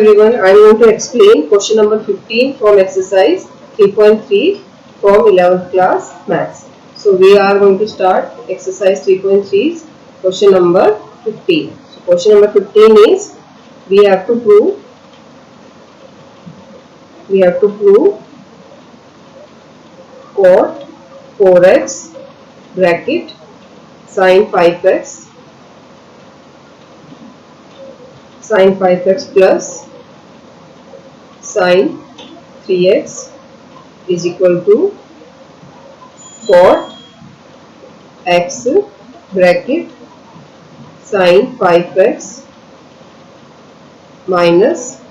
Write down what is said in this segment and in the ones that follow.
everyone, I am going to explain question number 15 from exercise 3.3 from 11th class maths. So we are going to start exercise 3.3's question number 15. So question number 15 is we have to prove cot 4x bracket sin 5x plus sin 3x is equal to cot x bracket sin 5x minus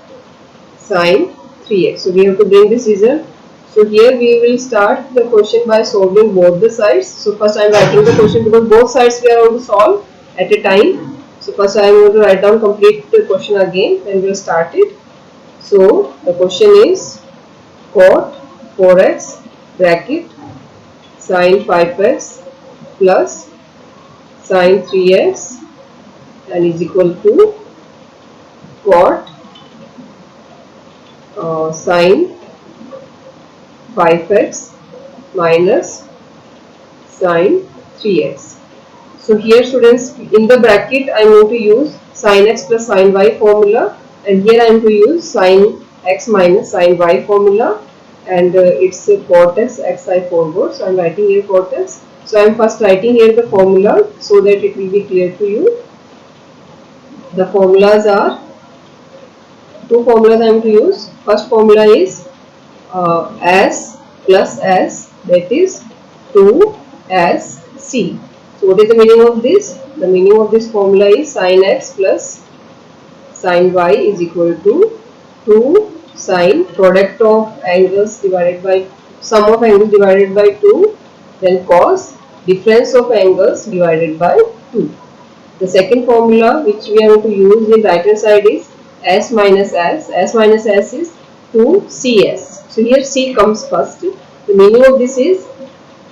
sin 3x. So we have to bring this result. So here we will start the question by solving both the sides. So first I am writing the question because both sides we are going to solve at a time. So first I am going to write down complete the question again, then we will start it. So the question is cot 4x bracket sin 5x plus sin 3x and is equal to cot sin 5x minus sin 3x. So here students, in the bracket I am going to use sin x plus sin y formula, and here I am to use sin x minus sin y formula, and it's cot x I forgot. So I am writing here cot x. So I am first writing here the formula so that it will be clear to you. The formulas are two formulas I am to use. First formula is s plus s, that is 2sc. So what is the meaning of this? The meaning of this formula is sin x plus sin y is equal to 2 sin product of angles divided by sum of angles divided by 2, then cos difference of angles divided by 2. The second formula which we are going to use in right hand side is s minus s. S minus s is 2cs. So here c comes first. The meaning of this is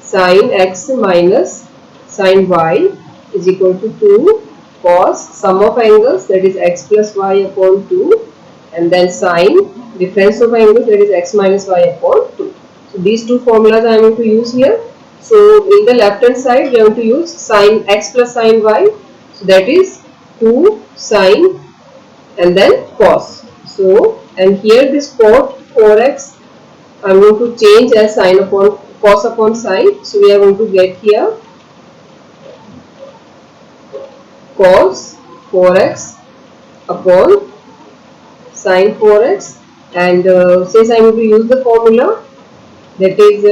sin x minus sin y is equal to 2 cos sum of angles, that is x plus y upon 2, and then sin difference of angles, that is x minus y upon 2. So these two formulas I am going to use here. So in the left hand side we are going to use sin x plus sin y, so that is 2 sin and then cos. So and here this cot 4x I am going to change as sin upon cos upon sin. So we are going to get here cos 4x upon sin 4x, and since I am going to use the formula, that is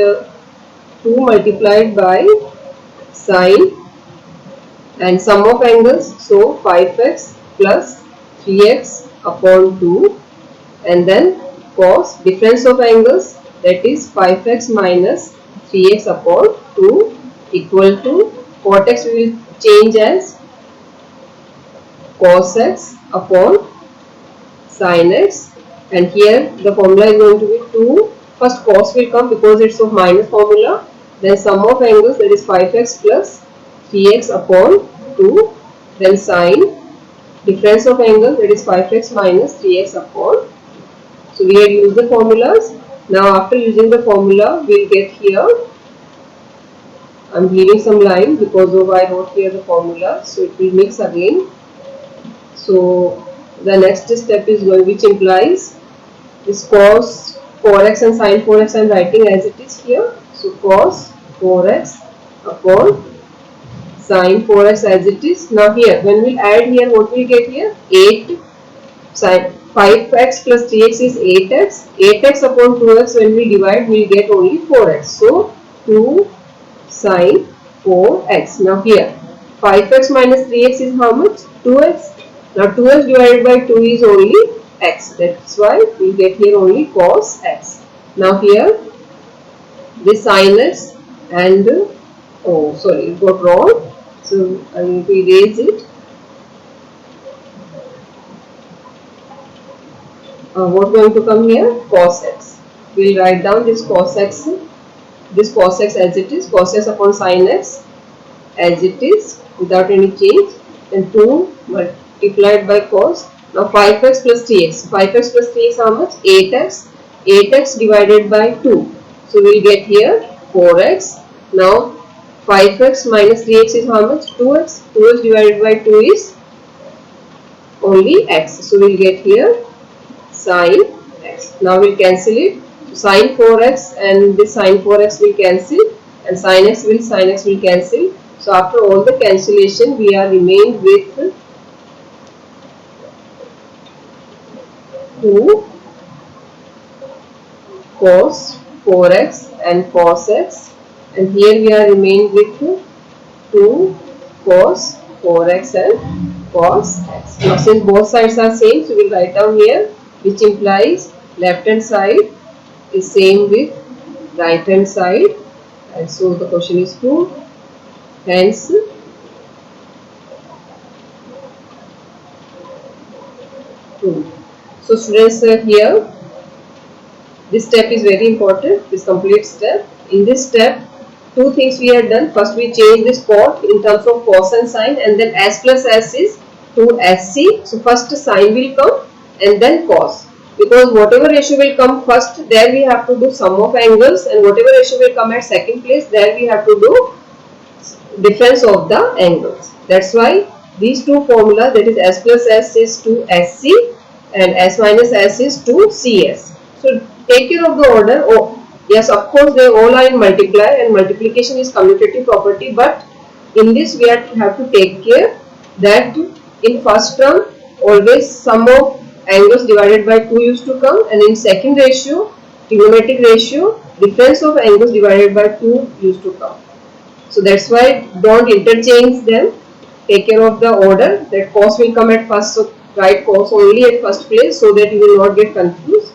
2 multiplied by sin and sum of angles, so 5x plus 3x upon 2, and then cos difference of angles, that is 5x minus 3x upon 2 equal to cot x we will change as cos x upon sin x, and here the formula is going to be 2. First cos will come because it's of minus formula, then sum of angles, that is 5x plus 3x upon 2, then sin difference of angle, that is 5x minus 3x upon 2. So we had used the formulas. Now after using the formula we will get here, I am leaving some line because of I wrote here the formula, so it will mix again. So the next step is going, which implies this cos 4x and sin 4x I am writing as it is here. So cos 4x upon sin 4x as it is. Now here when we add here, what we get here? 8 sin 5x plus 3x is 8x. 8x upon 2x when we divide we will get only 4x. So 2 sin 4x. Now here 5x minus 3x is how much? 2x. Now 2x divided by 2 is only x. That's why we get here only cos x. Now here this sin x and oh sorry, it got wrong. So I am going to erase it. What is going to come here? Cos x. We will write down this cos x as it is, cos x upon sin x as it is without any change, and 2 multiplied by cos Now 5x plus 3x. 5x plus 3x how much? 8x. 8x divided by 2. So we will get here 4x. Now 5x minus 3x is how much? 2x. 2x divided by 2 is only x. So we will get here sine x. Now we will cancel it. So sine 4x and this sine 4x will cancel, and sine x will cancel. So after all the cancellation, we are remained with 2 cos 4x and cos x, and here we are remained with 2 cos 4x and cos x. Now since both sides are same, so we will write down here, which implies left hand side is same with right hand side, and so the question is true. Hence true. So students, here this step is very important, this complete step. In this step, two things we have done. First we change this part in terms of cos and sine, and then s plus s is 2sc. So first sine will come and then cos, because whatever ratio will come first, there we have to do sum of angles, and whatever ratio will come at second place, there we have to do difference of the angles. That's why these two formula, that is s plus s is 2sc and s minus s is 2cs. So take care of the order. Oh, yes, of course they all are in multiply, and multiplication is commutative property, but in this we have to take care that in first term always sum of angles divided by 2 used to come, and in second ratio, trigonometric ratio, difference of angles divided by 2 used to come. So that's why don't interchange them. Take care of the order, that cos will come at first, so write cos only at first place so that you will not get confused.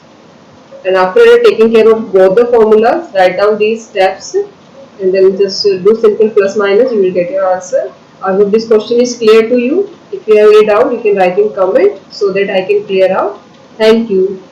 And after taking care of both the formulas, write down these steps and then just do simple plus minus, you will get your answer. I hope this question is clear to you. If you have any doubt, you can write in comment so that I can clear out. Thank you.